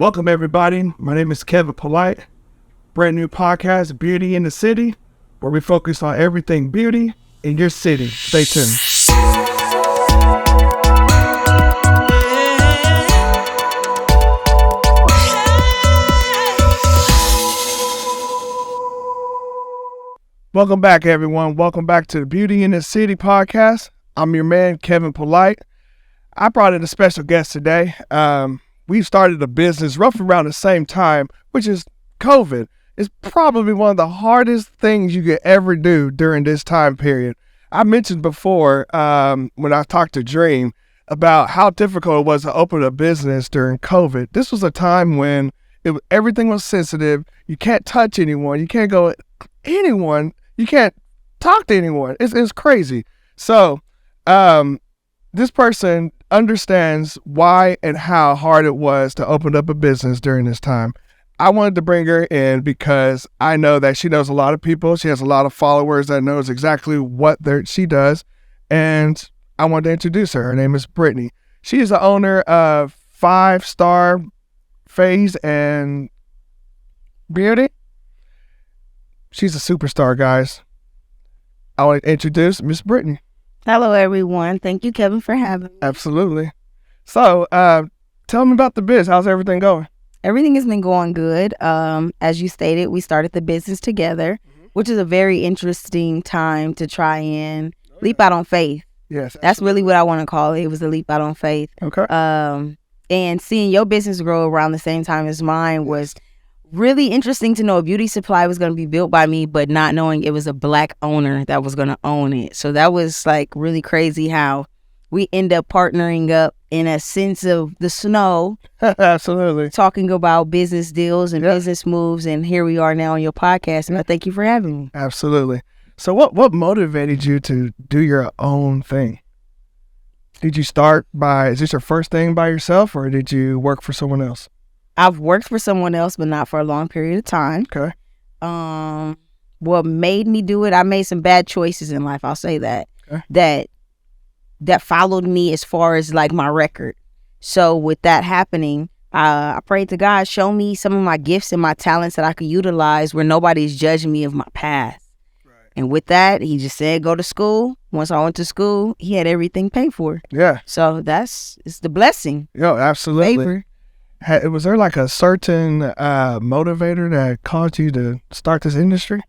Welcome, everybody. My name is Kevin Polite. Brand new podcast, Beauty in the City, where we focus on everything beauty in your city. Stay tuned. Welcome back, everyone. Welcome back to the Beauty in the City podcast. I'm your man, Kevin Polite. I brought in a special guest today. We started a business roughly around the same time, which is COVID. It's probably one of the hardest things you could ever do during this time period. I mentioned before when I talked to Dream about how difficult it was to open a business during COVID. This was a time when everything was sensitive. You can't touch anyone. You can't go anyone. You can't talk to anyone. It's crazy. So this person understands why and how hard it was to open up a business during this time. I wanted to bring her in because I know that she knows a lot of people. She has a lot of followers that knows exactly what she does. And I wanted to introduce her. Her name is Brittany. She is the owner of 5 Star Phase and Beauty. She's a superstar, guys. I want to introduce Miss Brittany. Hello, everyone. Thank you, Kevin, for having me. Absolutely. So, tell me about the biz. How's everything going? Everything has been going good. As you stated, we started the business together, which is a very interesting time to try and leap out on faith. Yes. That's really what I want to call it. It was a leap out on faith. Okay. And seeing your business grow around the same time as mine was really interesting to know a beauty supply was going to be built by me, but not knowing it was a Black owner that was going to own it. So that was like really crazy how we end up partnering up in a sense of the snow. Absolutely. Talking about business deals and business moves. And here we are now on your podcast. And I thank you for having me. Absolutely. So what motivated you to do your own thing? Did you start is this your first thing by yourself, or did you work for someone else? I've worked for someone else, but not for a long period of time. Okay. What made me do it, I made some bad choices in life. I'll say that. Okay. That followed me as far as like my record. So with that happening, I prayed to God, show me some of my gifts and my talents that I could utilize where nobody's judging me of my past. Right. And with that, he just said, go to school. Once I went to school, he had everything paid for. Yeah. So it's the blessing. Yo, absolutely. Favor. Was there like a certain motivator that caused you to start this industry?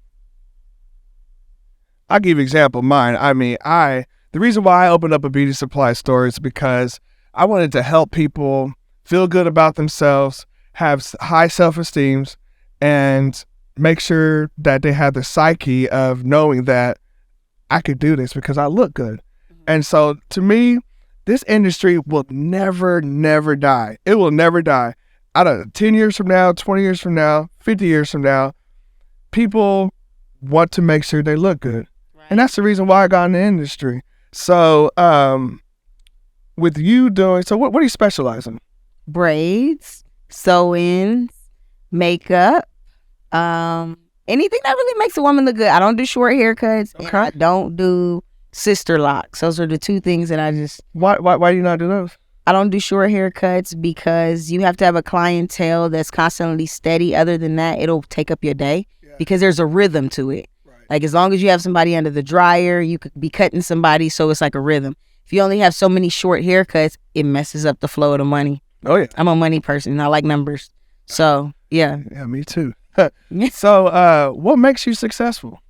I'll give you an example of mine. I mean, the reason why I opened up a beauty supply store is because I wanted to help people feel good about themselves, have high self-esteem, and make sure that they have the psyche of knowing that I could do this because I look good. Mm-hmm. And so to me, this industry will never die. It will never die. I don't know, 10 years from now, 20 years from now, 50 years from now, people want to make sure they look good. Right. And that's the reason why I got in the industry. So with you doing, what do you specialize in? Braids, sew-ins, makeup, anything that really makes a woman look good. I don't do short haircuts. Okay. And I don't do sister locks. Those are the 2 things that I just... Why do you not do those? I don't do short haircuts because you have to have a clientele that's constantly steady. Other than that, it'll take up your day because there's a rhythm to it. Right. Like as long as you have somebody under the dryer, you could be cutting somebody, so it's like a rhythm. If you only have so many short haircuts, it messes up the flow of the money. Oh, yeah. I'm a money person. I like numbers. So, yeah. Yeah, me too. So, what makes you successful?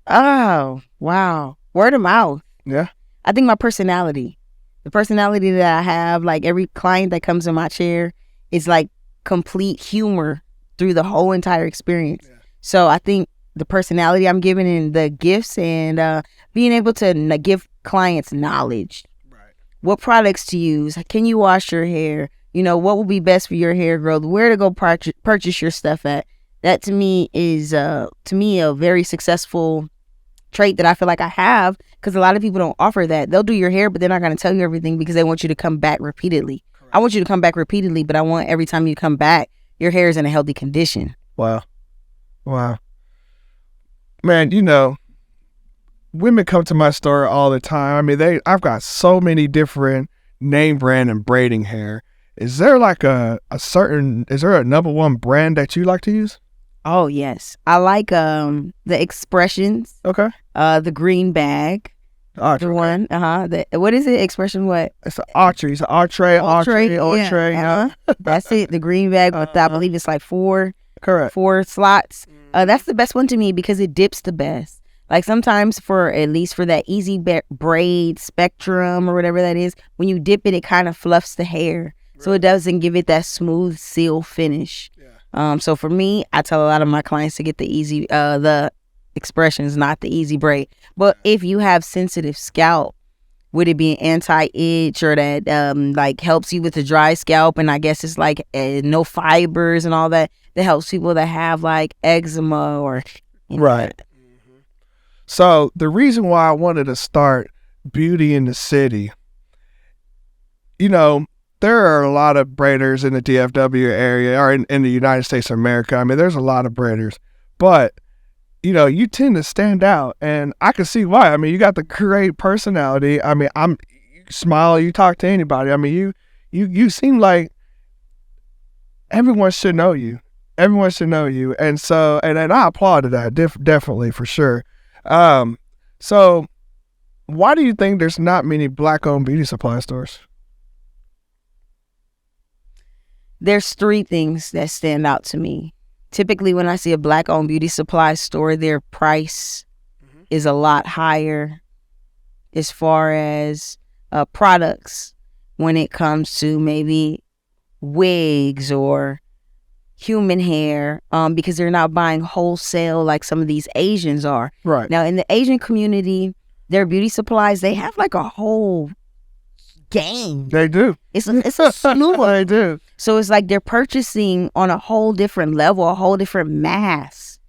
Oh, wow. Word of mouth. Yeah. I think my personality. The personality that I have, like every client that comes in my chair is like complete humor through the whole entire experience. Yeah. So I think the personality I'm giving and the gifts and being able to give clients knowledge. Right. What products to use. Can you wash your hair? You know, what will be best for your hair growth? Where to go purchase your stuff at. That to me is a very successful trait that I feel like I have, because a lot of people don't offer that. They'll do your hair, but they're not going to tell you everything because they want you to come back repeatedly. Correct. I want you to come back repeatedly, but I want every time you come back, your hair is in a healthy condition. Wow. Man, you know, women come to my store all the time. I mean, I've got so many different name brand and braiding hair. Is there like is there a number one brand that you like to use? Oh yes, I like the expressions. Okay. The green bag. Archery. The one. What is it? Expression what? It's an archery. It's an entree. Yeah. That's it. The green bag with I believe it's like four slots. That's the best one to me because it dips the best. Like sometimes at least for that easy braid spectrum or whatever that is, when you dip it, it kind of fluffs the hair. Right. So it doesn't give it that smooth seal finish. Yeah. So for me, I tell a lot of my clients to get the expressions, not the easy braid. But if you have sensitive scalp, would it be an anti-itch or that like helps you with the dry scalp? And I guess it's like no fibers and all that helps people that have like eczema or right. So the reason why I wanted to start Beauty in the City, there are a lot of braiders in the DFW area or in the United States of America. I mean, there's a lot of braiders, but you tend to stand out, and I can see why. I mean, you got the great personality. I mean, you smile, you talk to anybody. I mean, you seem like everyone should know you. Everyone should know you, and so and I applaud that definitely for sure. So why do you think there's not many Black-owned beauty supply stores? There's three things that stand out to me. Typically, when I see a Black-owned beauty supply store, their price is a lot higher as far as products when it comes to maybe wigs or human hair, because they're not buying wholesale like some of these Asians are. Right. Now, in the Asian community, their beauty supplies, they have like a whole game. They do. It's a slew. They do. So it's like they're purchasing on a whole different level, a whole different mass.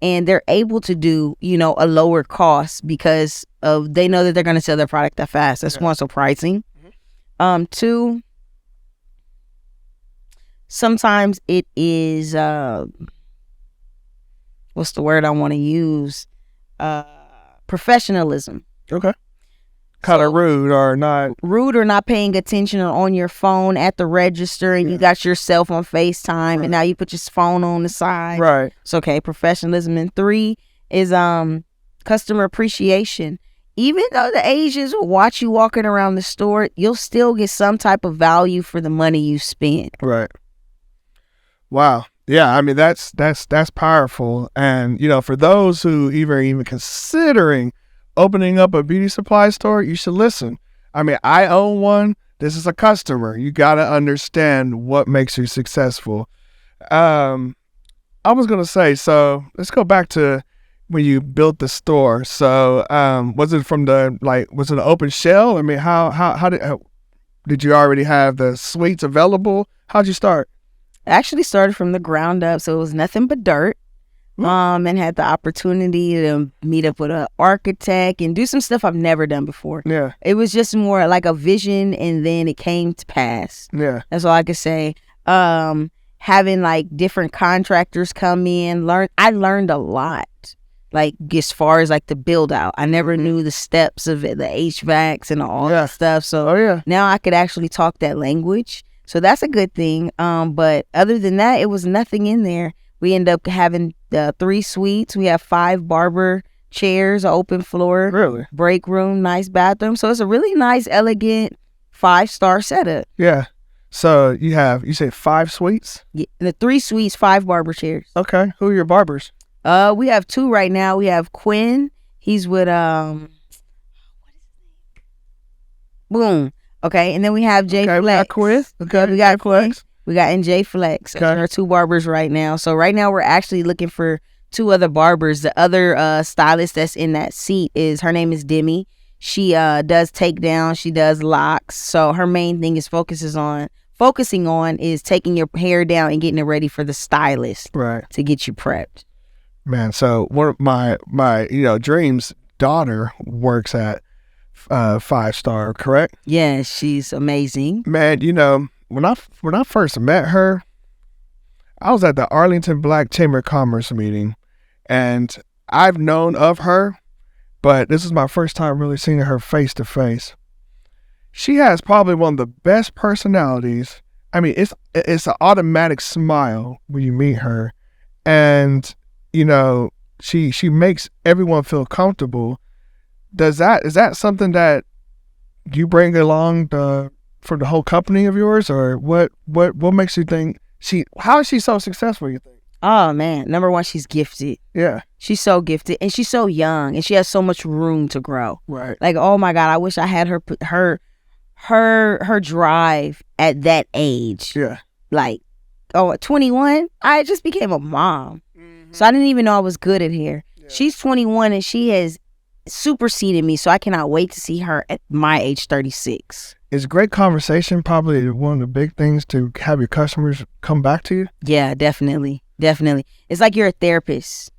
And they're able to do, a lower cost because they know that they're going to sell their product that fast. That's one, so pricing. Two, sometimes it is, what's the word I want to use? Professionalism. Okay. Kind of rude or not paying attention on your phone at the register, and you got yourself on FaceTime, and now you put your phone on the side. Right. It's okay. Professionalism. And three is customer appreciation. Even though the Asians will watch you walking around the store, you'll still get some type of value for the money you spend. Right. Wow. Yeah, I mean that's powerful. And for those who even considering opening up a beauty supply store, you should listen. I mean, I own one. This is a customer. You got to understand what makes you successful. I was going to say, so let's go back to when you built the store. So was it was it an open shell? I mean, how did you already have the suites available? How'd you start? I actually started from the ground up. So it was nothing but dirt. And had the opportunity to meet up with an architect and do some stuff I've never done before. Yeah. It was just more like a vision, and then it came to pass. Yeah. That's all I could say. Having like different contractors come in, I learned a lot. Like as far as like the build out, I never knew the steps of it, the HVACs and all that stuff. So now I could actually talk that language. So that's a good thing. But other than that, it was nothing in there. We end up having 3 suites. We have 5 barber chairs, open floor, really, break room, nice bathroom. So it's a really nice, elegant 5-star setup. Yeah. So you say 5 suites? Yeah, the 3 suites, 5 barber chairs. Okay. Who are your barbers? We have 2 right now. We have Quinn. He's with Boom. Okay, and then we have J Flex. We got Quinn. Okay, we got Flex. We got NJ Flex. Okay. There are 2 barbers right now. So right now we're actually looking for 2 other barbers. The other stylist that's in that seat her name is Demi. She does takedown. She does locks. So her main thing is focusing on is taking your hair down and getting it ready for the stylist. Right. To get you prepped. Man, so one of my dreams daughter works at 5-star, correct? Yeah, she's amazing. Man, when I first met her, I was at the Arlington Black Chamber of Commerce meeting, and I've known of her, but this is my first time really seeing her face to face. She has probably one of the best personalities I mean, it's an automatic smile when you meet her, and you know, she makes everyone feel comfortable. Is that something that you bring along for the whole company of yours, or what makes you think how is she so successful, you think? Oh man, number one, she's gifted. Yeah. She's so gifted, and she's so young, and she has so much room to grow. Right. Like, oh my God, I wish I had her drive at that age. Yeah. Like, at 21, I just became a mom. So I didn't even know I was good at hair. Yeah. She's 21 and she has superseded me. So I cannot wait to see her at my age, 36. Is great conversation probably one of the big things to have your customers come back to you? Yeah, definitely. Definitely. It's like you're a therapist.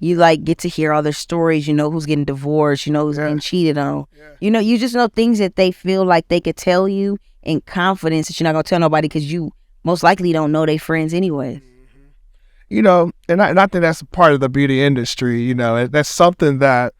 You like get to hear all their stories. You know who's getting divorced. You know who's getting cheated on. Yeah. You know, you just know things that they feel like they could tell you in confidence that you're not going to tell nobody because you most likely don't know their friends anyway. You know, and I think that's a part of the beauty industry. You know, that's something that,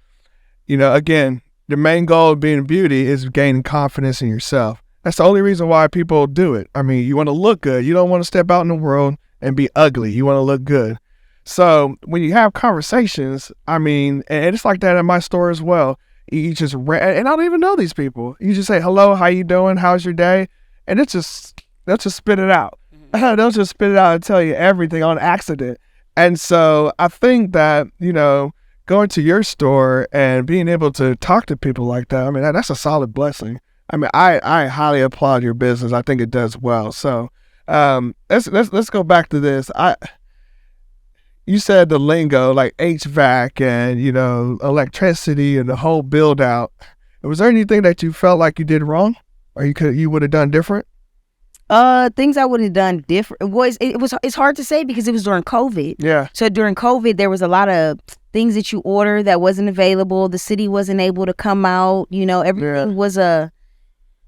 you know, again, the main goal of being beauty is gaining confidence in yourself. That's the only reason why people do it. I mean, you want to look good. You don't want to step out in the world and be ugly. You want to look good. So when you have conversations, I mean, and it's like that in my store as well. You just, and I don't even know these people. You just say, hello, how you doing? How's your day? And they'll just spit it out. They'll just spit it out and tell you everything on accident. And so I think that, you know, going to your store and being able to talk to people like that, I mean, that's a solid blessing. I mean, I highly applaud your business. I think it does well. So let's go back to this. You said the lingo, like HVAC and, you know, electricity and the whole build out. Was there anything that you felt like you did wrong or you would have done different? Things I would have done different it's hard to say because it was during COVID. Yeah. So during COVID, there was a lot of things that you order that wasn't available. The city wasn't able to come out. You know, everything was a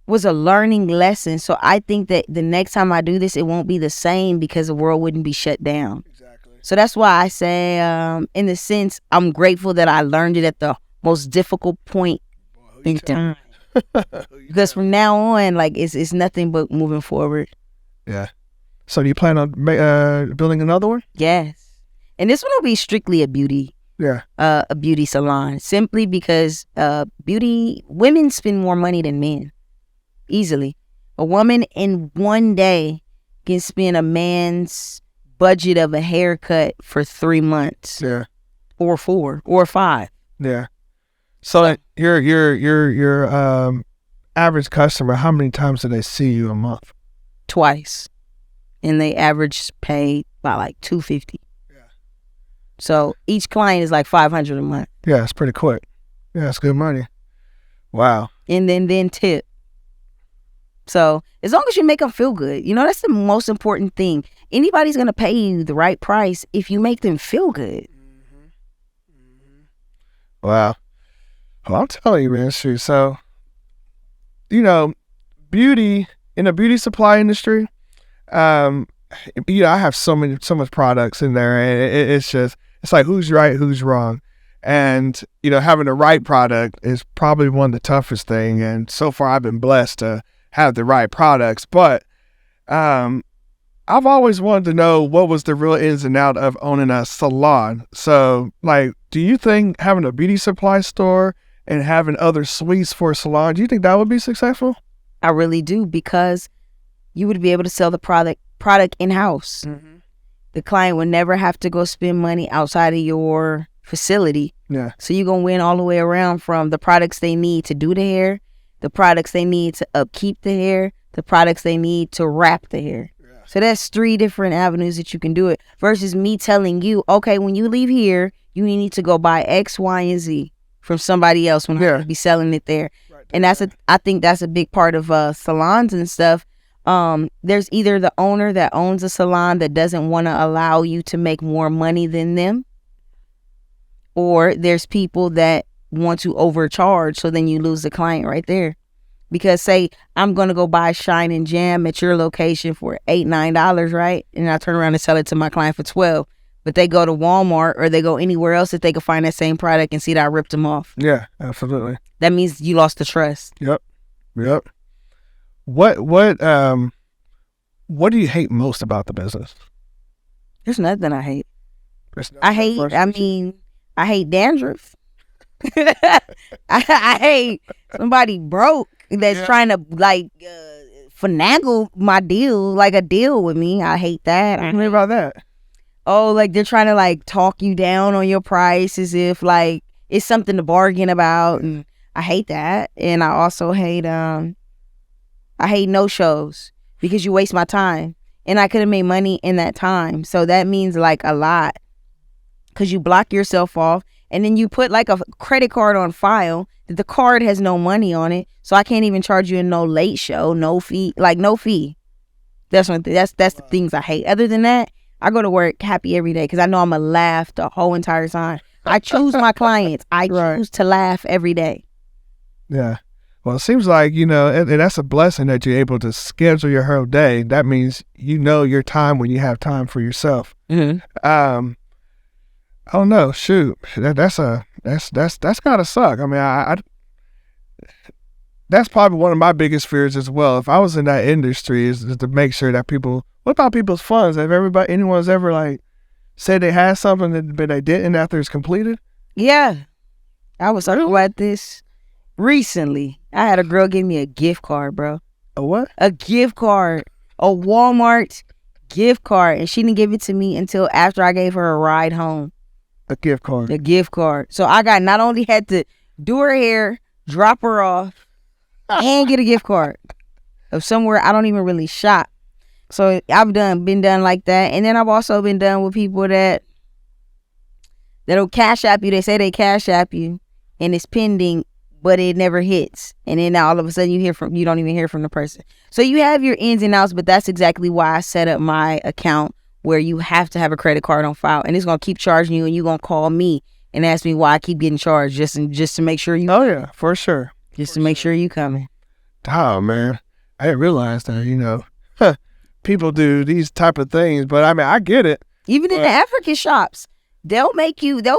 learning lesson. So I think that the next time I do this, it won't be the same because the world wouldn't be shut down. Exactly. So that's why I say, in the sense, I'm grateful that I learned it at the most difficult point in time. Because from now on, like it's nothing but moving forward. Yeah. So do you plan on building another one? Yes. And this one will be strictly a beauty. Yeah. A beauty salon, simply because women spend more money than men, easily. A woman in one day can spend a man's budget of a haircut for 3 months. Yeah. Or 4 or 5. Yeah. So your average customer, how many times do they see you a month? Twice. And they average pay about like $250. Yeah. So each client is like $500 a month. Yeah, it's pretty quick. Yeah, it's good money. Wow. And then tip. So as long as you make them feel good, you know, that's the most important thing. Anybody's going to pay you the right price if you make them feel good. Mm-hmm. Mm-hmm. Wow. Well, I'm telling you, man, it's true. So, you know, beauty in the beauty supply industry, you know, I have so much products in there, and it's like who's right, who's wrong, and you know, having the right product is probably one of the toughest thing. And so far, I've been blessed to have the right products, but I've always wanted to know what was the real ins and out of owning a salon. So, like, do you think having a beauty supply store and having other suites for a salon, do you think that would be successful? I really do, because you would be able to sell the product in-house. Mm-hmm. The client would never have to go spend money outside of your facility. Yeah. So you're going to win all the way around, from the products they need to do the hair, the products they need to upkeep the hair, the products they need to wrap the hair. Yeah. So that's 3 different avenues that you can do it, versus me telling you, okay, when you leave here, you need to go buy X, Y, and Z from somebody else when I be selling it there. Right, and I think that's a big part of salons and stuff. There's either the owner that owns a salon that doesn't want to allow you to make more money than them, or there's people that want to overcharge, so then you lose the client right there. Because say I'm going to go buy Shine and Jam at your location for $8-9, right? And I turn around and sell it to my client for $12. But they go to Walmart or they go anywhere else that they can find that same product and see that I ripped them off. Yeah, absolutely. That means you lost the trust. Yep. What What do you hate most about the business? There's nothing I hate. I hate dandruff. I hate somebody broke that's trying to finagle my deal, like a deal with me. I hate that. Tell me about that. Oh, like they're trying to like talk you down on your price as if like it's something to bargain about, and I hate that. And I also hate no shows because you waste my time, and I could have made money in that time. So that means like a lot because you block yourself off, and then you put like a credit card on file that the card has no money on it, so I can't even charge you a no late show, no fee, like no fee. That's the things I hate. Other than that, I go to work happy every day because I know I'm going to laugh the whole entire time. I choose my clients. I choose to laugh every day. Yeah. Well, it seems like, and that's a blessing that you're able to schedule your whole day. That means your time when you have time for yourself. Mm-hmm. I don't know. Shoot, that's gotta suck. I mean, I that's probably one of my biggest fears as well. If I was in that industry, is to make sure that people. What about people's funds? Have anyone's ever like said they had something but they didn't after it's completed? Yeah, I was talking about this recently. I had a girl give me a gift card, bro. A what? A gift card, a Walmart gift card, and she didn't give it to me until after I gave her a ride home. A gift card. The gift card. So I not only had to do her hair, drop her off, and get a gift card of somewhere I don't even really shop. So I've been done like that. And then I've also been done with people that'll cash app you. They say they cash app you and it's pending, but it never hits. And then all of a sudden you don't even hear from the person. So you have your ins and outs, but that's exactly why I set up my account where you have to have a credit card on file, and it's going to keep charging you, and you're going to call me and ask me why I keep getting charged just to make sure you. Oh yeah, for sure. Just to make sure you coming. Oh man, I didn't realize that. People do these type of things, but I mean, I get it. Even in the African shops, they'll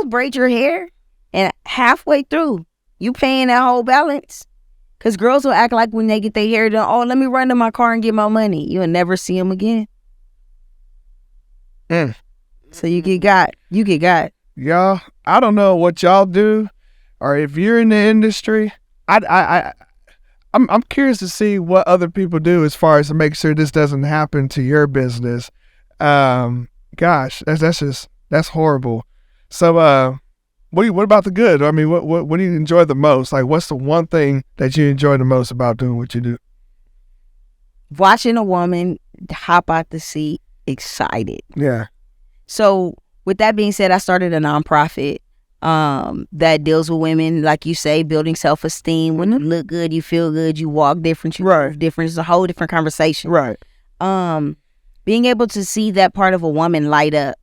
braid your hair, and halfway through, you paying that whole balance. Because girls will act like when they get their hair done, oh, let me run to my car and get my money. You'll never see them again. So you get got. Y'all, I don't know what y'all do, or if you're in the industry, I'm curious to see what other people do as far as to make sure this doesn't happen to your business. Gosh, that's horrible. So, what about the good? I mean, what do you enjoy the most? Like, what's the one thing that you enjoy the most about doing what you do? Watching a woman hop out the seat, excited. Yeah. So, with that being said, I started a nonprofit that deals with women, like you say, building self-esteem. When you look good, you feel good, you walk different, you move different. It's a whole different conversation. Right. Being able to see that part of a woman light up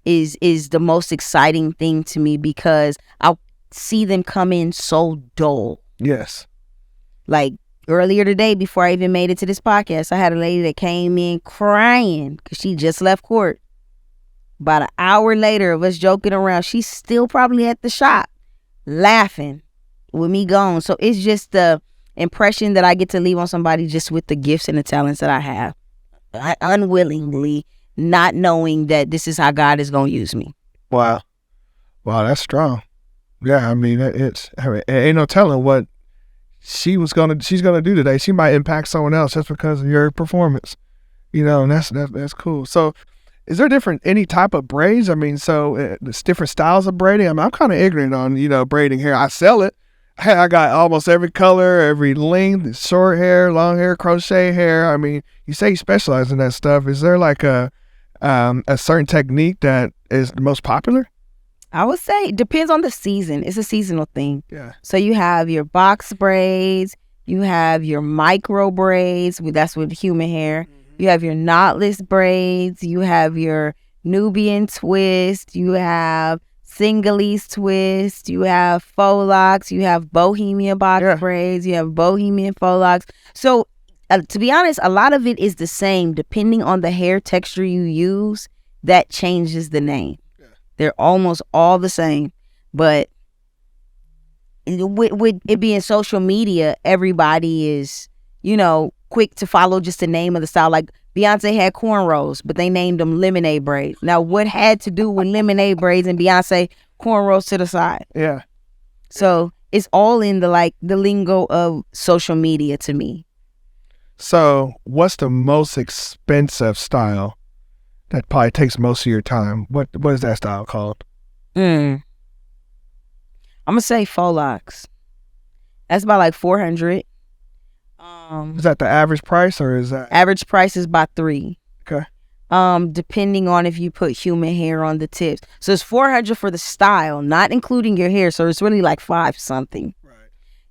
is the most exciting thing to me, because I see them come in so dull. Yes. Like earlier today, before I even made it to this podcast, I had a lady that came in crying because she just left court. About an hour later of us joking around, she's still probably at the shop laughing with me gone. So it's just the impression that I get to leave on somebody just with the gifts and the talents that I have. Unwillingly, not knowing that this is how God is going to use me. Wow, that's strong. Yeah, I mean, it ain't no telling what she's gonna do today. She might impact someone else just because of your performance, and that's cool. So, is there any type of braids? I mean, so there's different styles of braiding. I mean, I'm kind of ignorant on braiding hair. I sell it. I got almost every color, every length, short hair, long hair, crochet hair. I mean, you say you specialize in that stuff. Is there like a certain technique that is the most popular? I would say it depends on the season. It's a seasonal thing. Yeah. So you have your box braids, you have your micro braids, that's with human hair. Mm-hmm. You have your knotless braids, you have your Nubian twist, you have Singalese twist, you have faux locks, you have bohemian box braids, you have bohemian faux locks. So to be honest, a lot of it is the same. Depending on the hair texture you use, that changes the name. Yeah. They're almost all the same. But with it being social media, everybody is, quick to follow just the name of the style. Like Beyonce had cornrows, but they named them lemonade braids. Now, what had to do with lemonade braids and Beyonce cornrows to the side? Yeah. So it's all in the lingo of social media to me. So what's the most expensive style that probably takes most of your time? What is that style called? I'm gonna say faux locks. That's about like $400. Is that the average price, or is that Average price is about $300. okay? Depending on if you put human hair on the tips. So it's $400 for the style, not including your hair. So it's really like $5 something. Right.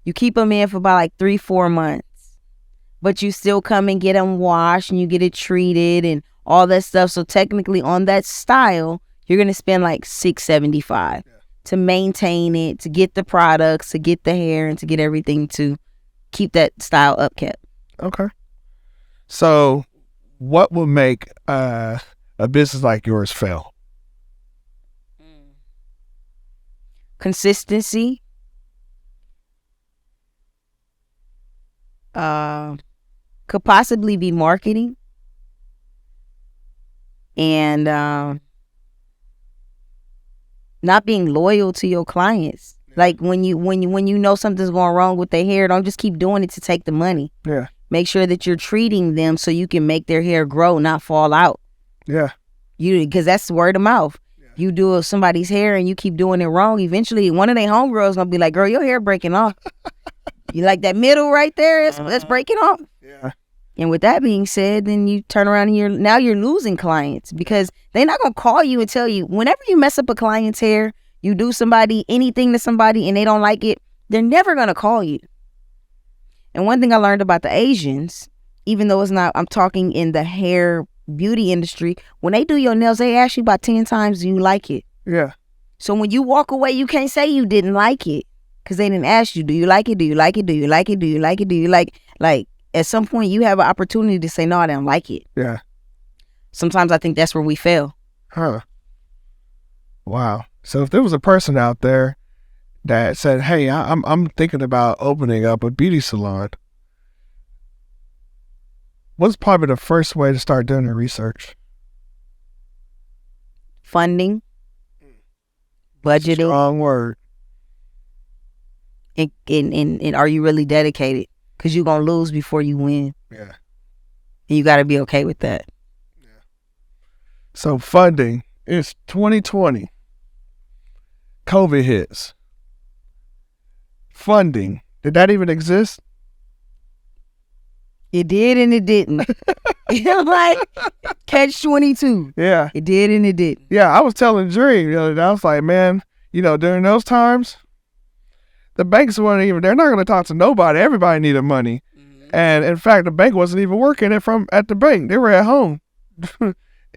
You keep them in for about like 3-4 months, but you still come and get them washed and you get it treated and all that stuff. So technically on that style, you're gonna spend like $675 to maintain it, to get the products, to get the hair, and to get everything to keep that style upkept. Okay. So what will make a business like yours fail? Consistency. Could possibly be marketing. And not being loyal to your clients. Like when you know something's going wrong with their hair, don't just keep doing it to take the money. Yeah. Make sure that you're treating them so you can make their hair grow, not fall out. Yeah. Because that's word of mouth. Yeah. You do somebody's hair and you keep doing it wrong, eventually one of their homegirls gonna be like, girl, your hair breaking off. You like that middle right there? That's breaking off. Yeah. And with that being said, then you turn around and you're losing clients because they're not gonna call you and tell you. Whenever you mess up a client's hair, you do anything to somebody and they don't like it, they're never gonna call you. And one thing I learned about the Asians, even though I'm talking in the hair beauty industry, when they do your nails, they ask you about 10 times, do you like it? Yeah. So when you walk away, you can't say you didn't like it because they didn't ask you, do you like it? Do you like it? Do you like it? Do you like it? Do you like at some point you have an opportunity to say, no, I don't like it. Yeah. Sometimes I think that's where we fail. Huh. Wow. So if there was a person out there that said, hey, I'm thinking about opening up a beauty salon, what's probably the first way to start doing the research? Funding. Budgeting. Strong word. And are you really dedicated? Because you're going to lose before you win. Yeah. And you got to be okay with that. Yeah. So funding, it's 2020. COVID hits. Funding, did that even exist? It did and it didn't. Like catch-22. Yeah. It did and it didn't. Yeah, I was telling Dream the other day, I was like, man, during those times, the banks they're not going to talk to nobody. Everybody needed money. Mm-hmm. And in fact, the bank wasn't even working at the bank. They were at home.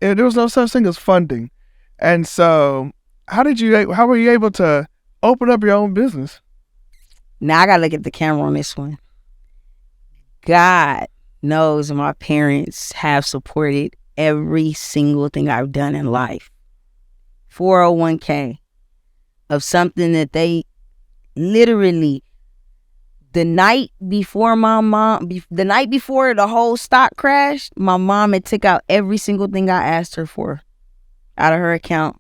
There was no such thing as funding. And so how were you able to open up your own business? Now I got to look at the camera on this one. God knows my parents have supported every single thing I've done in life. 401k of something that they literally, the night before the whole stock crashed, my mom had took out every single thing I asked her for out of her account.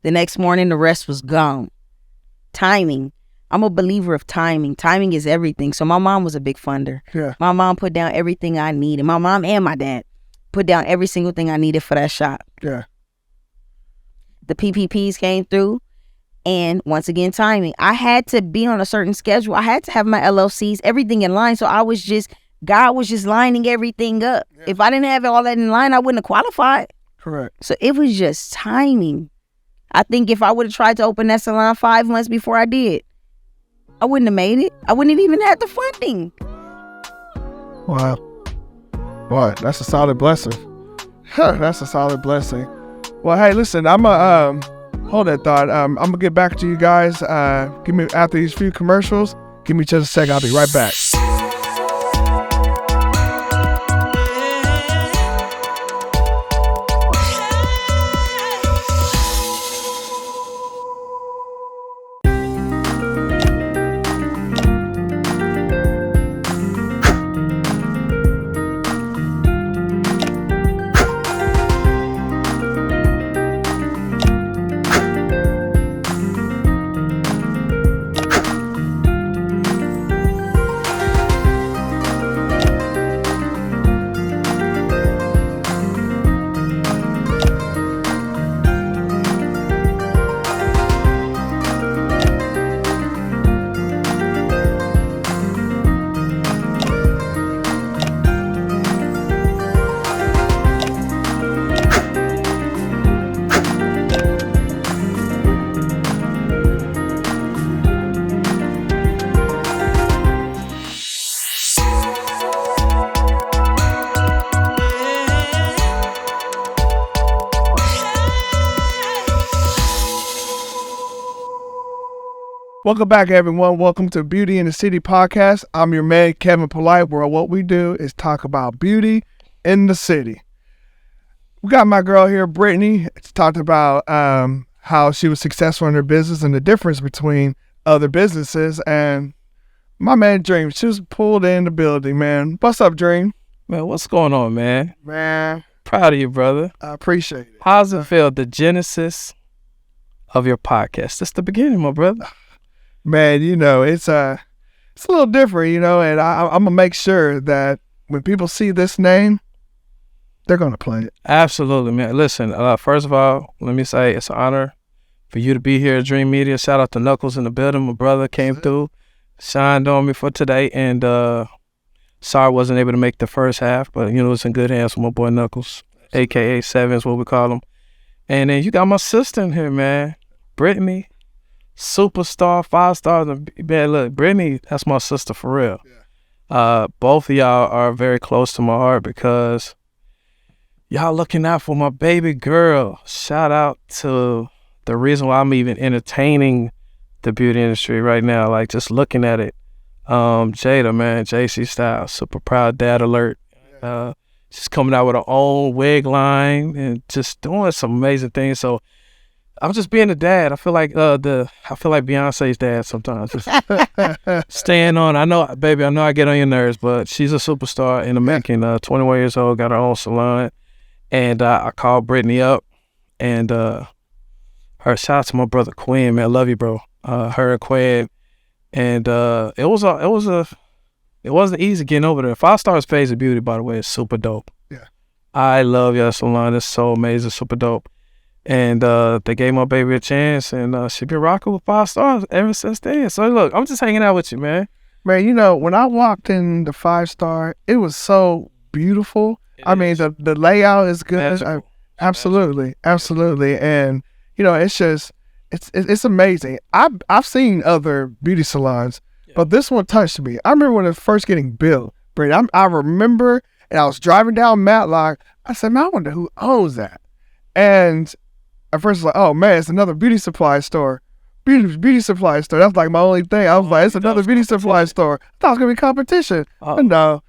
The next morning, the rest was gone. Timing. I'm a believer of timing. Timing is everything. So my mom was a big funder. Yeah. My mom put down everything I needed. My mom and my dad put down every single thing I needed for that shop. Yeah. The PPPs came through. And once again, timing. I had to be on a certain schedule. I had to have my LLCs, everything in line. So God was just lining everything up. Yeah. If I didn't have all that in line, I wouldn't have qualified. Correct. So it was just timing. I think if I would have tried to open that salon 5 months before I did, I wouldn't have made it. I wouldn't have even had the funding. Wow. Boy, that's a solid blessing. That's a solid blessing. Well, hey, listen, I'm going to hold that thought. I'm going to get back to you guys. Give me after these few commercials. Give me just a second. I'll be right back. Welcome back, everyone. Welcome to Beauty in the City podcast. I'm your man, Kevin Polite, where what we do is talk about beauty in the city. We got my girl here, Brittany. It's talked about how she was successful in her business and the difference between other businesses. And my man, Dream, she was pulled in the building, man. What's up, Dream? Man, what's going on, man? Man, Proud of you, brother. I appreciate it. How's it feel? The genesis of your podcast. That's the beginning, my brother. Man, you know, it's a little different, you know, and I'm going to make sure that when people see this name, they're going to play it. Absolutely, man. Listen, first of all, let me say it's an honor for you to be here at Dream Media. Shout out to Knuckles in the building. My brother came through, shined on me for today, and sorry I wasn't able to make the first half, but, you know, it's in good hands with my boy Knuckles, a.k.a. Seven is what we call him. And then you got my sister in here, man, Brittany, superstar, 5 stars. Man, look, Brittany, that's my sister for real. Yeah. Both of y'all are very close to my heart because y'all looking out for my baby girl. Shout out to the reason why I'm even entertaining the beauty industry right now, like just looking at it. Jada, man, JC Style, super proud dad alert. She's coming out with her own wig line and just doing some amazing things. So I'm just being a dad. I feel like Beyonce's dad sometimes. Just staying on. I know, baby, I know I get on your nerves, but she's a superstar in the making. 21 years old, got her own salon. And I called Brittany up and her shout out to my brother Quinn, man. I love you, bro. Her and Quinn. And it wasn't easy getting over there. 5 Stars Phase of Beauty, by the way, is super dope. Yeah. I love your salon. It's so amazing, super dope. And they gave my baby a chance, and she been rocking with 5 Stars ever since then. So look, I'm just hanging out with you, man. Man, you know, when I walked in the 5 Star, it was so beautiful. I mean, the layout is good. Absolutely. And you know, it's just it's amazing. I've seen other beauty salons, but this one touched me. I remember when it was first getting built. Brady, I remember, and I was driving down Matlock. I said, man, I wonder who owns that. And at first, I was like, oh man, it's another beauty supply store. Beauty supply store. That's like my only thing. I was like, it's another beauty supply store. I thought it was gonna be competition. But no,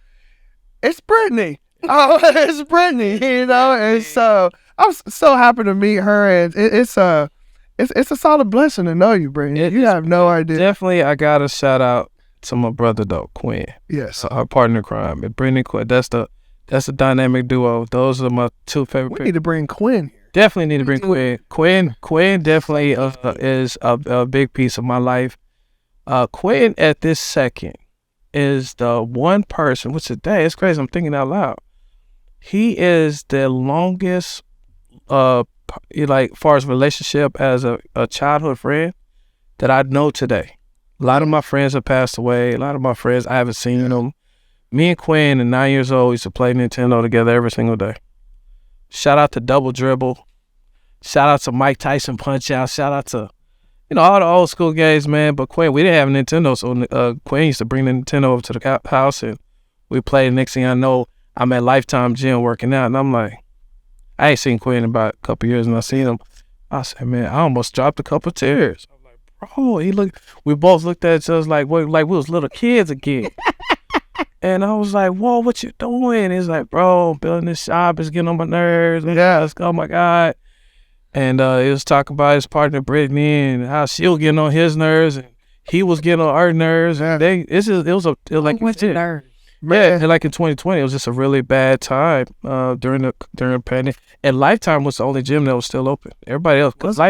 it's Brittany. Oh, it's Brittany. You know, and so I'm so happy to meet her, and it's a solid blessing to know you, Brittany. You have no idea. Definitely, I gotta shout out to my brother though, Quinn. Yes, our partner in crime, and Brittany Quinn. That's a dynamic duo. Those are my 2 favorite. We need to bring Quinn here. Definitely need to bring Quinn. Quinn definitely is a big piece of my life. Quinn at this second is the one person, which today it's crazy. I'm thinking out loud. He is the longest, like far as relationship as a childhood friend that I know today. A lot of my friends have passed away. A lot of my friends I haven't seen them. Me and Quinn at 9 years old used to play Nintendo together every single day. Shout out to Double Dribble. Shout out to Mike Tyson Punch Out. Shout out to, you know, all the old school games, man. But Quinn, we didn't have a Nintendo, so Quinn used to bring the Nintendo over to the house and we played. Next thing I know, I'm at Lifetime Gym working out, and I'm like, I ain't seen Quinn in about a couple years, and I seen him. I said, man, I almost dropped a couple of tears. I'm like, bro, we both looked at each other like we was little kids again. And I was like, whoa, what you doing? He's like, bro, building this shop is getting on my nerves. Yeah, oh my God. And he was talking about his partner Brittany and how she was getting on his nerves and he was getting on our nerves. Yeah. It was like nerves. Yeah, and like in 2020, it was just a really bad time during the pandemic. And Lifetime was the only gym that was still open. Everybody else, cause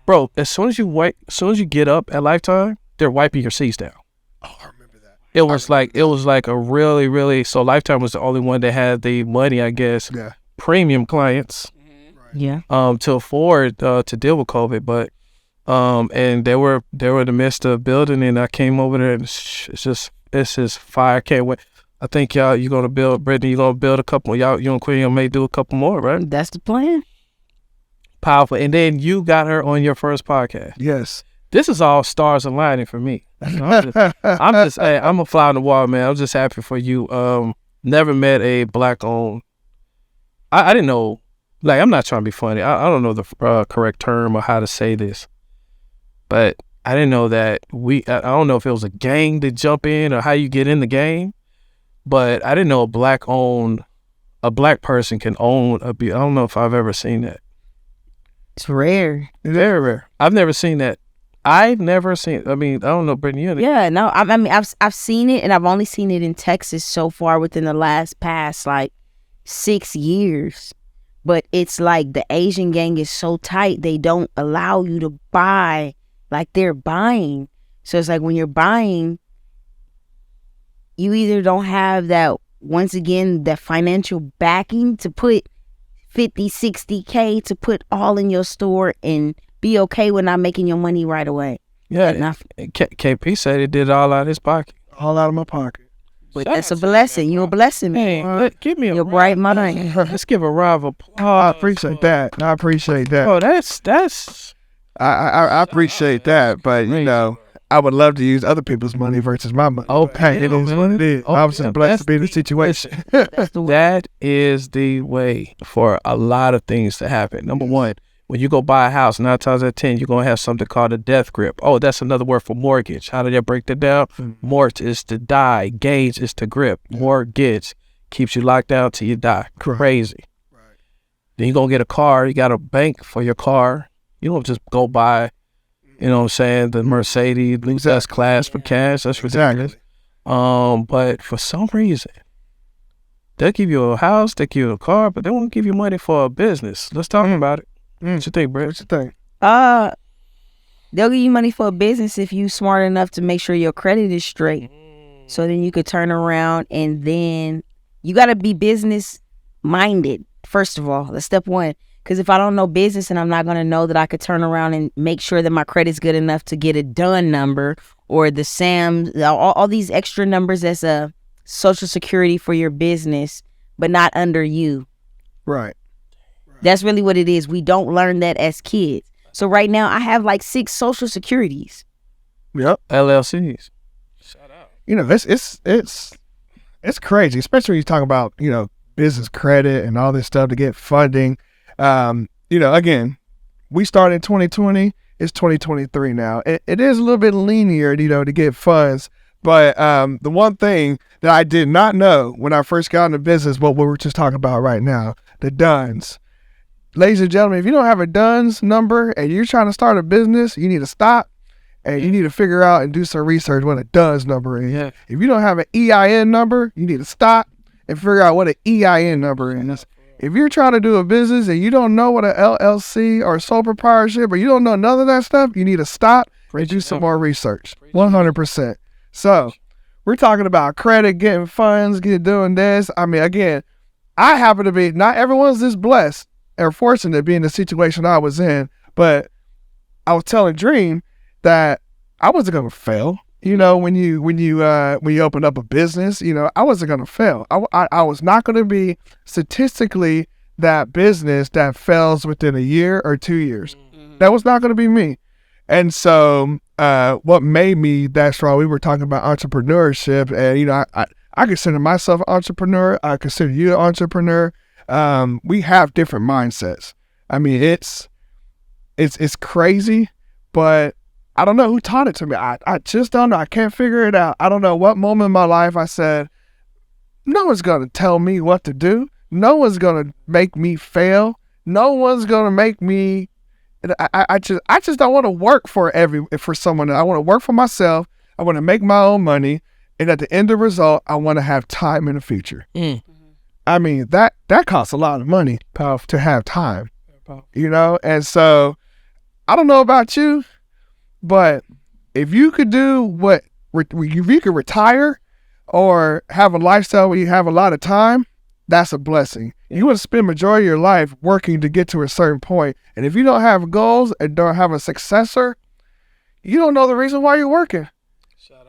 bro, as soon as you get up at Lifetime, they're wiping your seats down. Oh, I remember that. It was like a really, really. So Lifetime was the only one that had the money, I guess. Yeah. Premium clients. Yeah. To afford to deal with COVID, but and they were in the midst of building, and I came over there, and it's just fire. I can't wait. I think you're gonna build, Brittany. You're gonna build a couple. You and Quinn may do a couple more, right? That's the plan. Powerful. And then you got her on your first podcast. Yes. This is all stars aligning for me. I'm a fly on the wall, man. I'm just happy for you. Never met a black-owned. I didn't know. Like, I'm not trying to be funny. I don't know the correct term or how to say this, but I didn't know that I don't know if it was a gang to jump in or how you get in the game, but I didn't know a black person can own I don't know if I've ever seen that. It's rare. Very rare. I've never seen that. I mean, I don't know, Brittany. Yeah, no, I mean, I've seen it, and I've only seen it in Texas so far within the past like 6 years. But it's like the Asian gang is so tight, they don't allow you to buy like they're buying. So it's like when you're buying, you either don't have that, once again, that financial backing to put 50, 60K to put all in your store and be okay with not making your money right away. Yeah, KP said he did it all out of his pocket. All out of my pocket. But that's a blessing. You're a blessing, man. Hey, give me You're bright mind. Let's give a round of applause. Oh, I appreciate that. I appreciate that. Oh, that's. I appreciate that, but you know, I would love to use other people's money versus my money. Okay, it is what it is. I was just blessed to be in the situation. That is the way for a lot of things to happen. Number one, when you go buy a house, 9 times out of 10, you're going to have something called a death grip. Oh, that's another word for mortgage. How do they break that down? Mortgage is to die. Gauge is to grip. Mortgage keeps you locked down till you die. Crazy. Right. Then you're going to get a car. You got a bank for your car. You don't just go buy, you know what I'm saying, the Mercedes, S-Class for cash. That's ridiculous. But for some reason, they'll give you a house, they'll give you a car, but they won't give you money for a business. Let's talk about it. What you think, Brett? What you think? They'll give you money for a business if you smart enough to make sure your credit is straight. So then you could turn around, and then you got to be business minded. First of all, that's step one. Because if I don't know business, and I'm not going to know that I could turn around and make sure that my credit's good enough to get a DUN number or the SAM, all these extra numbers as a social security for your business, but not under you. Right. That's really what it is. We don't learn that as kids. So right now I have like 6 social securities. Yep. LLCs. Shout out. You know, it's crazy, especially when you talk about, you know, business credit and all this stuff to get funding. You know, again, we started in 2020. It's 2023 now. It is a little bit linear, you know, to get funds. But the one thing that I did not know when I first got into business, what we were just talking about right now, the DUNS. Ladies and gentlemen, if you don't have a DUNS number and you're trying to start a business, you need to stop and you need to figure out and do some research what a DUNS number is. Yeah. If you don't have an EIN number, you need to stop and figure out what an EIN number is. If you're trying to do a business and you don't know what an LLC or sole proprietorship or you don't know none of that stuff, you need to stop and do some more research. 100%. So we're talking about credit, getting funds, doing this. I mean, again, I happen to be, not everyone's this blessed or fortunate to be in the situation I was in, but I was telling Dream that I wasn't going to fail. You know, when you open up a business, you know, I wasn't going to fail. I was not going to be statistically that business that fails within a year or 2 years. Mm-hmm. That was not going to be me. And so what made me that strong, we were talking about entrepreneurship, and, you know, I consider myself an entrepreneur. I consider you an entrepreneur. We have different mindsets. I mean, it's crazy, but I don't know who taught it to me. I just don't know. I can't figure it out. I don't know what moment in my life I said, no one's going to tell me what to do. No one's going to make me fail. No one's going to make me, I just don't want to work for someone. I want to work for myself. I want to make my own money. And at the end of the result, I want to have time in the future. I mean, that costs a lot of money to have time, you know? And so I don't know about you, but if you could do if you could retire or have a lifestyle where you have a lot of time, that's a blessing. You want to spend majority of your life working to get to a certain point. And if you don't have goals and don't have a successor, you don't know the reason why you're working.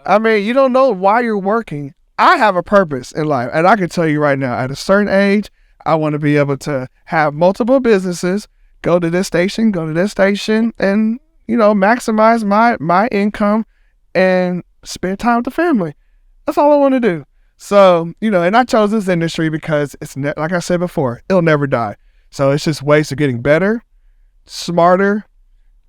I mean, you don't know why you're working. I have a purpose in life. And I can tell you right now, at a certain age, I want to be able to have multiple businesses, go to this station, and, you know, maximize my income and spend time with the family. That's all I want to do. So, you know, and I chose this industry because it's, like I said before, it'll never die. So it's just ways of getting better, smarter,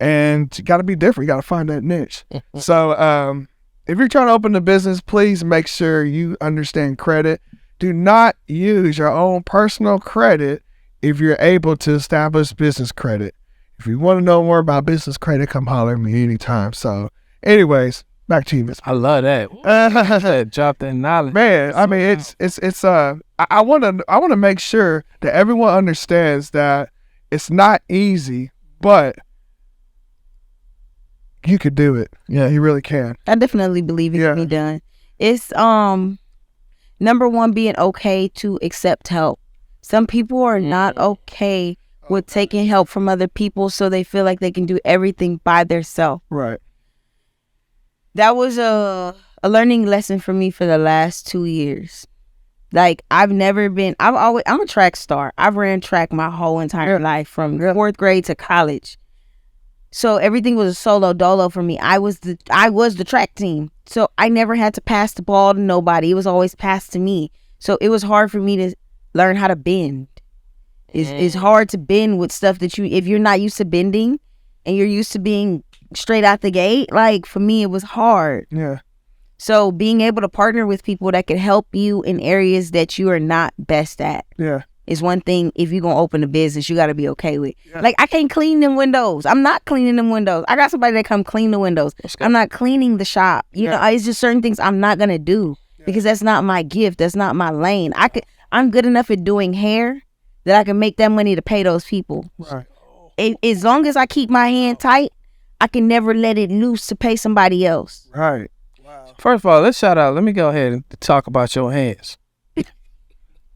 and you got to be different. You got to find that niche. So if you're trying to open a business, please make sure you understand credit. Do not use your own personal credit if you're able to establish business credit. If you want to know more about business credit, come holler at me anytime. So anyways, back to you, Miss. I love that. Drop that knowledge. Man, I mean, I want to make sure that everyone understands that it's not easy, but you could do it. Yeah, you really can. I definitely believe it can be done. It's number one, being okay to accept help. Some people are not okay with taking help from other people, so they feel like they can do everything by themselves. Right. That was a learning lesson for me for the last 2 years. Like, I'm a track star. I've ran track my whole entire life from 4th grade to college. So everything was a solo dolo for me. I was the track team. So I never had to pass the ball to nobody. It was always passed to me. So it was hard for me to learn how to bend. It's hard to bend with stuff that if you're not used to bending and you're used to being straight out the gate, like, for me, it was hard. Yeah. So being able to partner with people that can help you in areas that you are not best at. Yeah. Is one thing. If you're going to open a business, you got to be okay with. Yeah. Like, I can't clean them windows. I'm not cleaning them windows. I got somebody that come clean the windows. I'm not cleaning the shop. You know, it's just certain things I'm not going to do because that's not my gift. That's not my lane. I'm good enough at doing hair that I can make that money to pay those people. Right. As long as I keep my hand tight, I can never let it loose to pay somebody else. Right. Wow. First of all, let me go ahead and talk about your hands.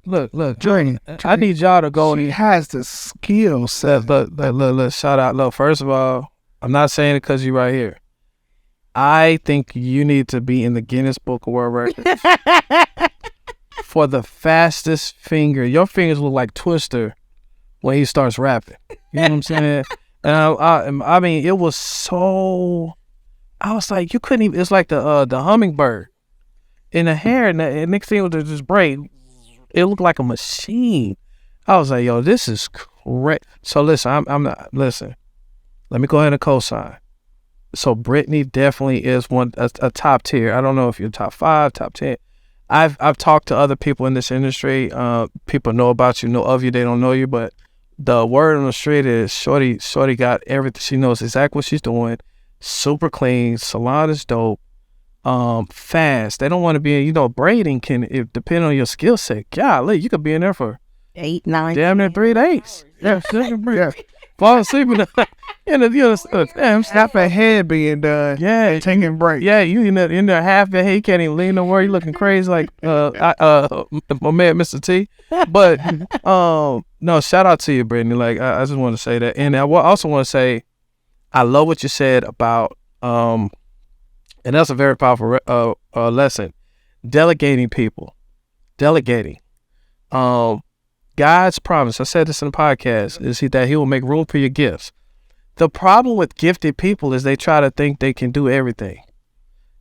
Look, Journey. I need y'all to go. She has the skill set. Look, shout out. Look, first of all, I'm not saying it because you're right here. I think you need to be in the Guinness Book of World Records for the fastest finger. Your fingers look like Twister when he starts rapping. You know what I'm saying? And I mean, it was so. I was like, you couldn't even. It's like the hummingbird in the hair, and the next thing was just braid. It looked like a machine. I was like, yo, this is correct. So listen, I'm not, listen, let me go ahead and co-sign. So Brittany definitely is a top tier. I don't know if you're top 5, top 10. I've talked to other people in this industry. People know about you, know of you, they don't know you, but the word on the street is Shorty got everything. She knows exactly what she's doing. Super clean. Salon is dope. Fast. They don't want to be, braiding can depend on your skill set. Golly, you could be in there for 8, 9, damn near 3 days. Yeah, fall asleep damn half a head being done. Yeah, taking breaks. Yeah, you in there half your head. You can't even lean nowhere. You looking crazy like my man Mr. T. But no, shout out to you, Brittany. Like I just want to say that, and I also want to say I love what you said about and that's a very powerful lesson. Delegating people. Delegating. God's promise, I said this in the podcast, is that he will make room for your gifts. The problem with gifted people is they try to think they can do everything.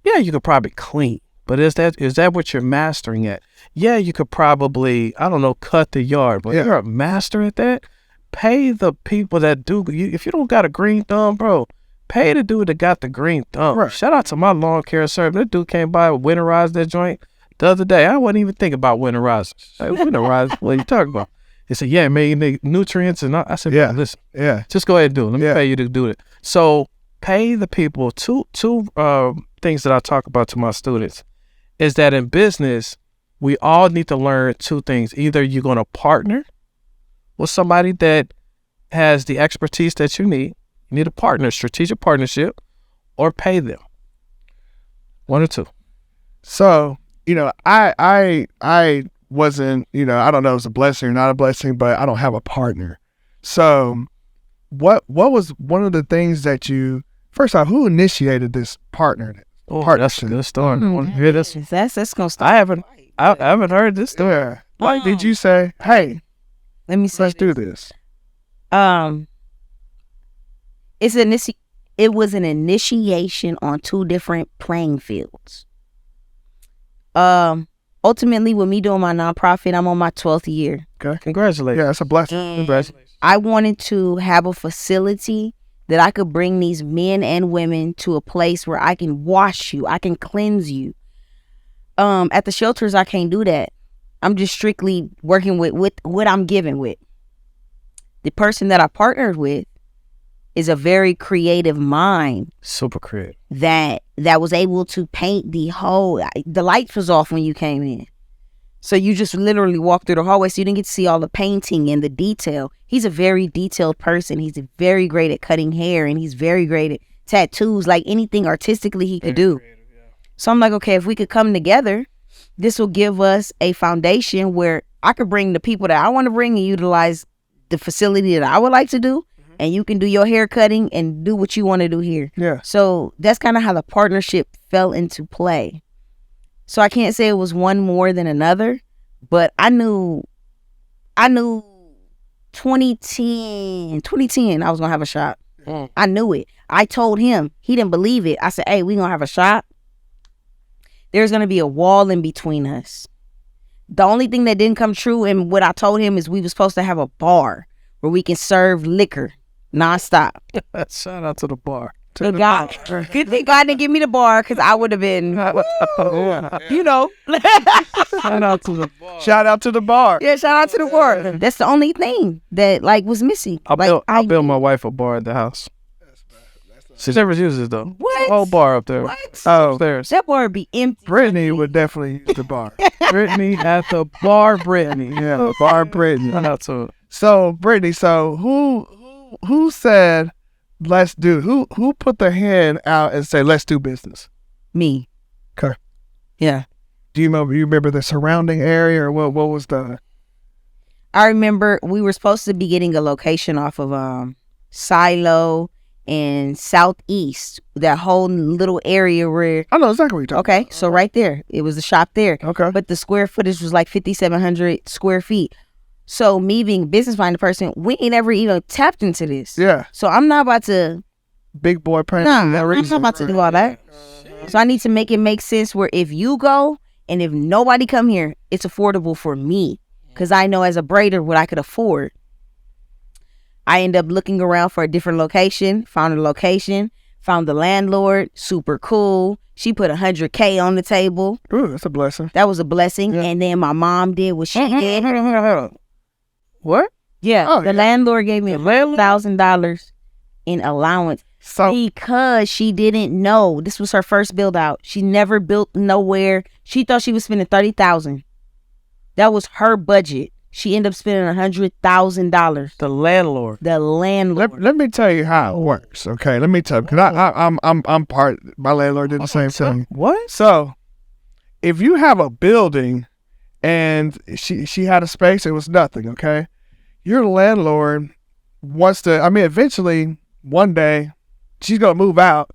Yeah, you could probably clean, but is that what you're mastering at? Yeah, you could probably, cut the yard, but you're a master at that? Pay the people that do. If you don't got a green thumb, bro, pay the dude that got the green thumb. Right. Shout out to my lawn care service. That dude came by and winterized that joint the other day. I wasn't even thinking about winterizing. Winterize, what are you talking about? He said, yeah, man, you nutrients. And I said, yeah, listen, just go ahead and do it. Let me pay you to do it. So pay the people. Two things that I talk about to my students is that in business, we all need to learn 2 things. Either you're going to partner with somebody that has the expertise that you need. You need a partner, strategic partnership, or pay them. 1 or 2. So, I wasn't, I don't know if it's a blessing or not a blessing, but I don't have a partner. So what was one of the things that first off, who initiated this partnership? That's a good story. I want to hear this. That's going to start. I haven't heard this story. Why did you say, hey, let's do this? It was an initiation on 2 different playing fields. Ultimately, with me doing my nonprofit, I'm on my 12th year. Okay, congratulations. Yeah, that's a blessing. Congratulations. I wanted to have a facility that I could bring these men and women to a place where I can wash you, I can cleanse you. At the shelters, I can't do that. I'm just strictly working with what I'm given with. The person that I partnered with is a very creative mind. Super creative. That was able to paint the lights was off when you came in. So you just literally walked through the hallway, so you didn't get to see all the painting and the detail. He's a very detailed person. He's very great at cutting hair, and he's very great at tattoos, like anything artistically he could do. Creative, yeah. So I'm like, okay, if we could come together, this will give us a foundation where I could bring the people that I want to bring and utilize the facility that I would like to do, and you can do your hair cutting and do what you want to do here. Yeah. So that's kind of how the partnership fell into play. So I can't say it was one more than another, but I knew 2010 I was going to have a shop. I knew it. I told him. He didn't believe it. I said, hey, we going to have a shop. There's going to be a wall in between us. The only thing that didn't come true and what I told him is we were supposed to have a bar where we can serve liquor nonstop. Shout out to the bar. Good God. Good thing God didn't give me the bar, because I would have been, you know. Shout out to the bar. Shout out to the bar. Yeah, shout out to the bar. That's the only thing that was missing. I'll build my wife a bar at the house. She never uses it though. What? Whole bar up there. What? Oh, upstairs. That bar would be empty. Brittany would definitely use the bar. Brittany at the bar, Brittany. Yeah, bar Brittany. Shout out to it. So Brittany, who said let's do? Who put their hand out and say let's do business? Me. Okay. Yeah. Do you remember the surrounding area, or what was the? I remember we were supposed to be getting a location off of Silo and Southeast, that whole little area where. I know exactly what you're talking about. So right there, it was the shop there. Okay. But the square footage was like 5,700 square feet. So me being a business-minded person, we ain't ever even tapped into this. Yeah. So I'm not about to. Big boy praying. I'm not about to do all that. So I need to make it make sense where if you go and if nobody come here, it's affordable for me. Because I know as a braider what I could afford. I end up looking around for a different location, found a location, found the landlord, super cool. She put $100K on the table. Ooh, that's a blessing. That was a blessing. Yeah. And then my mom did what she did. What? Yeah, the landlord gave me $1,000 in allowance because she didn't know. This was her first build out. She never built nowhere. She thought she was spending $30,000. That was her budget. She ended up spending $100,000. The landlord. Let me tell you how it works. Okay, let me tell you, because I'm part. My landlord did the same thing. What? So, if you have a building, and she had a space, it was nothing. Okay, your landlord wants to. I mean, eventually, one day, she's gonna move out.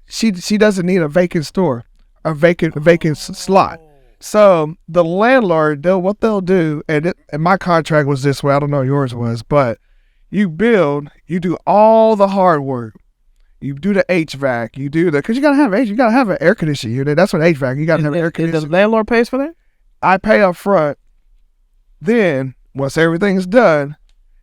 She doesn't need a vacant store, a vacant slot. So the landlord, what they'll do, and my contract was this way. I don't know what yours was, but you build, you do all the hard work. You do the HVAC, because you gotta have an air conditioning unit. That's what HVAC. You gotta have air conditioning. The landlord pays for that? I pay up front. Then once everything's done,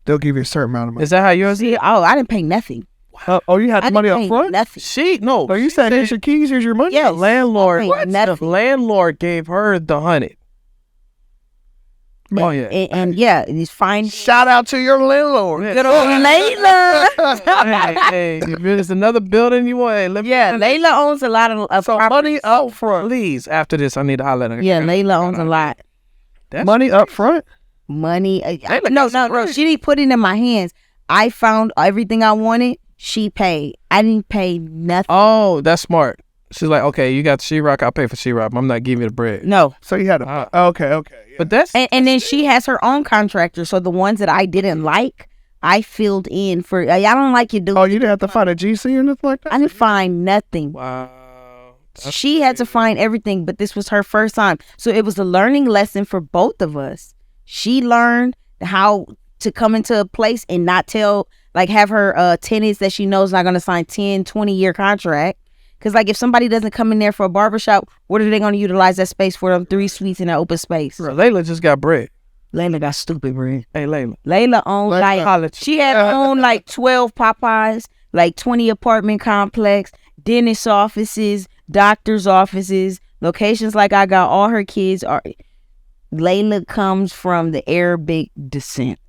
they'll give you a certain amount of money. Is that how yours is? Oh, I didn't pay nothing. You had the money up front? Nothing. No. So you said here's your keys, here's your money? Yeah, landlord. The landlord gave her the 100. Oh yeah. And yeah, he's fine. Shout out to your landlord. Good old Layla. hey, if there's another building you want, Layla owns a lot of money up front. Please, after this, I need to holler at her. Yeah, Layla owns a lot. Money up front? Money. No. She didn't put it in my hands. I found everything I wanted. She paid. I didn't pay nothing. Oh, that's smart. She's like, okay, you got sheetrock. I'll pay for sheetrock. I'm not giving you the bread. No. So you had okay. Yeah. But that's and then she has her own contractor. So the ones that I didn't like, I filled in for. I don't like you doing. Oh, you didn't have to find a GC or nothing like that? I didn't find nothing. Wow. She had to find everything, but this was her first time. So it was a learning lesson for both of us. She learned how to come into a place and not have her tenants that she knows not going to sign 10, 20-year contract. Because, if somebody doesn't come in there for a barbershop, what are they going to utilize that space for? Them 3 suites in an open space. Bro, Layla just got bread. Layla got stupid bread. Hey, Layla. Layla owned, she had owned 12 Popeyes. like 20 apartment complex, dentist offices, doctor's offices, locations like I got all her kids are. Layla comes from the Arabic descent.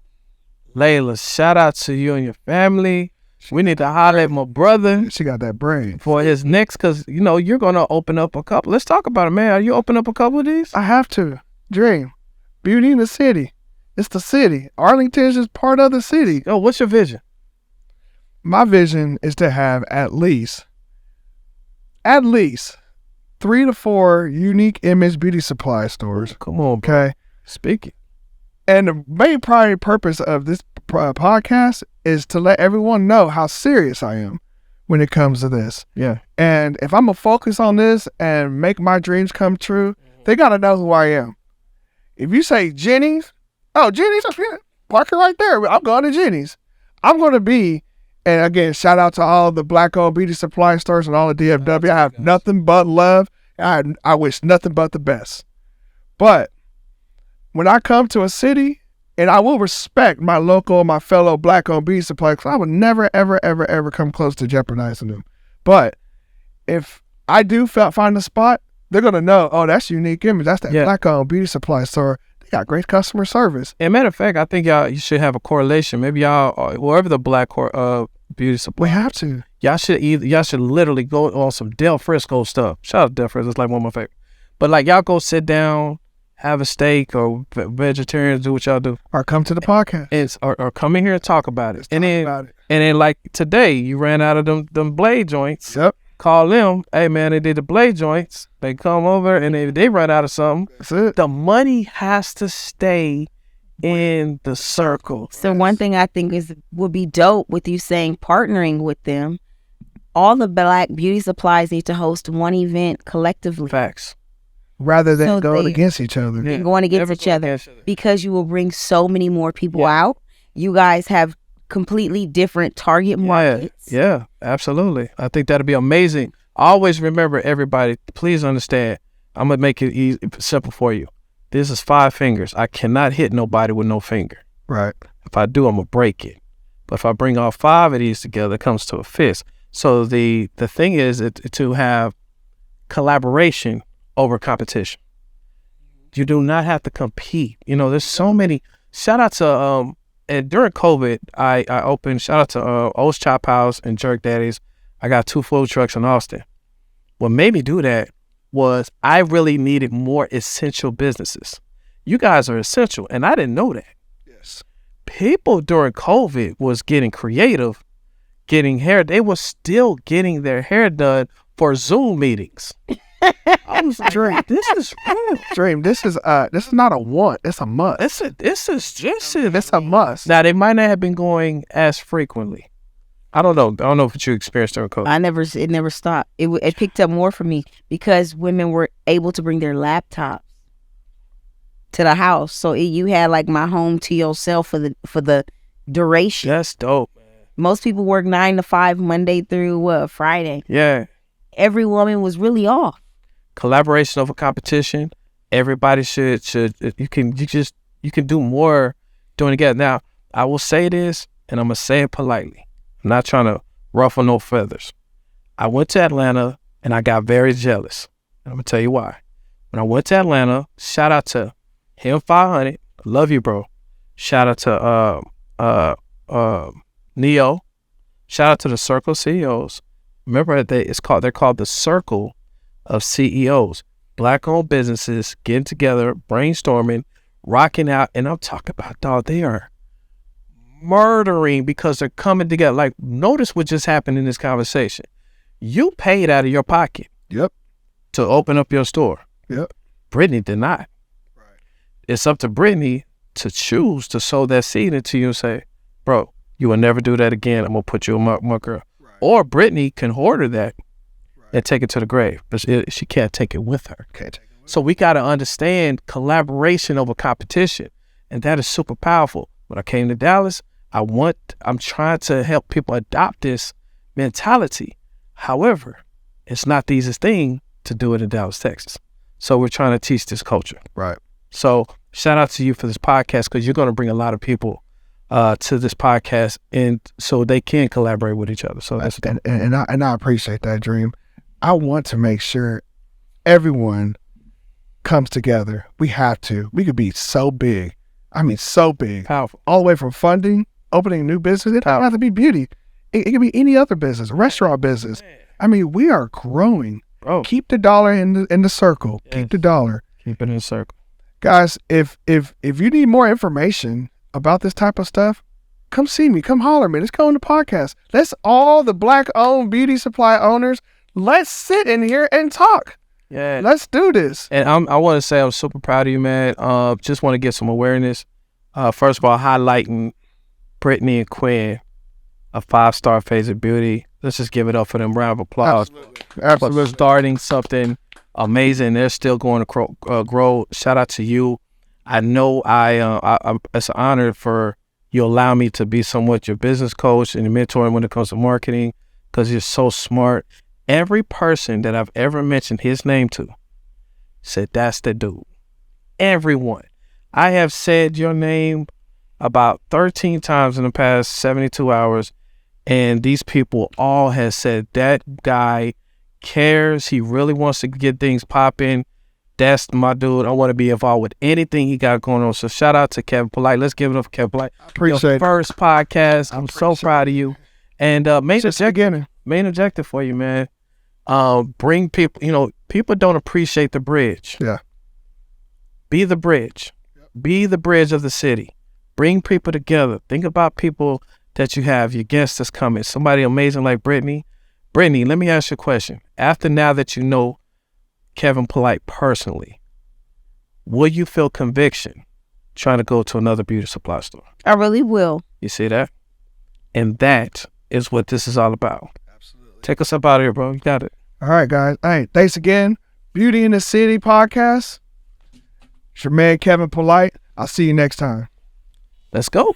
Layla, shout out to you and your family. We need to holler at my brother She got that brain. for his next, because, you know, you're going to open up a couple. Let's talk about it, man. Are you open up a couple of these? I have to. Dream. Beauty in the city. It's the city. Arlington is just part of the city. Oh, what's your vision? My vision is to have at least 3 to 4 unique image beauty supply stores. Come on, bro. Okay. Speak it. And the main primary purpose of this podcast is to let everyone know how serious I am when it comes to this. Yeah. And if I'm going to focus on this and make my dreams come true, they got to know who I am. If you say Jenny's, Jenny's, park it right there. I'm going to Jenny's. I'm going to be, and again, shout out to all the Black-owned beauty supply stores and all the DFW. I have nothing but love. I wish nothing but the best. But when I come to a city, and I will respect my local, my fellow Black-owned beauty supply, because I would never, ever, ever, ever come close to jeopardizing them. But if I do find a spot, they're going to know, oh, that's Unique Image. That's that Black-owned beauty supply store. They got great customer service. And matter of fact, I think you should have a correlation. Maybe y'all, whoever the Black beauty supply. We have to. Y'all should literally go on some Del Frisco stuff. Shout out to Del Frisco. It's like one of my favorite. But like y'all go sit down, have a steak, or vegetarians, do what y'all do. Or come to the podcast. Or come in here and talk about it. And then like today, you ran out of them blade joints. Yep. Call them. Hey man, they did the blade joints. They come over and they run out of something. That's it. The money has to stay in the circle. So one thing I think would be dope with you saying partnering with them, all the Black beauty supplies need to host one event collectively. Facts. Rather than going against each other. Yeah. Going against each other. Because you will bring so many more people out. You guys have completely different target markets. Yeah, absolutely. I think that'd be amazing. Always remember, everybody, please understand, I'm going to make it easy, simple for you. This is 5 fingers. I cannot hit nobody with no finger. Right. If I do, I'm going to break it. But if I bring all 5 of these together, it comes to a fist. So the thing is to have collaboration over competition. You do not have to compete. You know, there's so many. Shout out to and during COVID, I opened, shout out to O's Chop House and Jerk Daddies. I got 2 food trucks in Austin. What made me do that was I really needed more essential businesses. You guys are essential, and I didn't know that. Yes. People during COVID was getting creative, getting hair. They were still getting their hair done for Zoom meetings. I was like, Dream, this is real. Dream, this is not a want, it's a must. It's a must. Now, they might not have been going as frequently. I don't know if you experienced during COVID. It never stopped. It picked up more for me because women were able to bring their laptops to the house. So you had like my home to yourself for the duration. That's dope, man. Most people work 9 to 5 Monday through Friday. Yeah. Every woman was really off. Collaboration over competition. Everybody should you can do more doing it together. Now, I will say this, and I'm gonna say it politely. I'm not trying to ruffle no feathers. I went to Atlanta and I got very jealous. And I'm gonna tell you why. When I went to Atlanta, shout out to him 500. I love you, bro. Shout out to Neo. Shout out to the Circle CEOs. Remember that they're called the Circle of CEOs. Black-owned businesses getting together, brainstorming, rocking out, and I'm talking about, dog, they are murdering because they're coming together. Like, notice what just happened in this conversation. You paid out of your pocket. Yep. To open up your store. Yep. Brittany did not. Right. It's up to Brittany to choose to sow that seed into you and say, bro, you will never do that again. I'm going to put you in my girl. Right. Or Brittany can hoard that and take it to the grave, but she can't take it with her. So we got to understand collaboration over competition, and that is super powerful. When I came to Dallas, I'm trying to help people adopt this mentality. However, it's not the easiest thing to do it in Dallas, Texas. So we're trying to teach this culture. Right. So shout out to you for this podcast, because you're going to bring a lot of people to this podcast, and so they can collaborate with each other. So that's and I appreciate that, Dream. I want to make sure everyone comes together. We have to. We could be so big. I mean, so big. Powerful. All the way from funding, opening a new business. It doesn't have to be beauty. It could be any other business, restaurant business. I mean, we are growing. Bro. Keep the dollar in the circle. Yes. Keep the dollar. Keep it in the circle. Guys, if you need more information about this type of stuff, come see me. Come holler at me. Let's go on the podcast. Let's all the Black-owned beauty supply owners, let's sit in here and talk. Yeah. Let's do this. And I want to say I'm super proud of you, man. Just want to get some awareness. First of all, highlighting Brittany and Quinn, a 5-star phase of beauty. Let's just give it up for them. Round of applause. Absolutely. For starting something amazing. They're still going to grow. Shout out to you. I know it's an honor for you allow me to be somewhat your business coach and your mentor when it comes to marketing, because you're so smart. Every person that I've ever mentioned his name to said, that's the dude. Everyone. I have said your name about 13 times in the past 72 hours, and these people all have said, that guy cares. He really wants to get things popping. That's my dude. I want to be involved with anything he got going on. So shout out to Kevin Polite. Let's give it up for Kevin Polite. Appreciate your first podcast. I'm so proud of you. And main objective for you, man. Bring people, people don't appreciate the bridge. Yeah. Be the bridge. Yep. Be the bridge of the city. Bring people together. Think about people that you have, your guests that's coming. Somebody amazing like Brittany. Brittany, let me ask you a question. After now that you know Kevin Polite personally, will you feel conviction trying to go to another beauty supply store? I really will. You see that? And that is what this is all about. Absolutely. Take us up out of here, bro. You got it. All right, guys. Hey, thanks again. Beauty in the City podcast. It's your man, Kevin Polite. I'll see you next time. Let's go.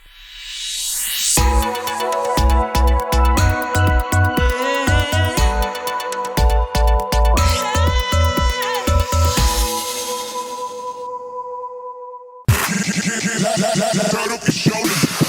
Turn up your shoulders.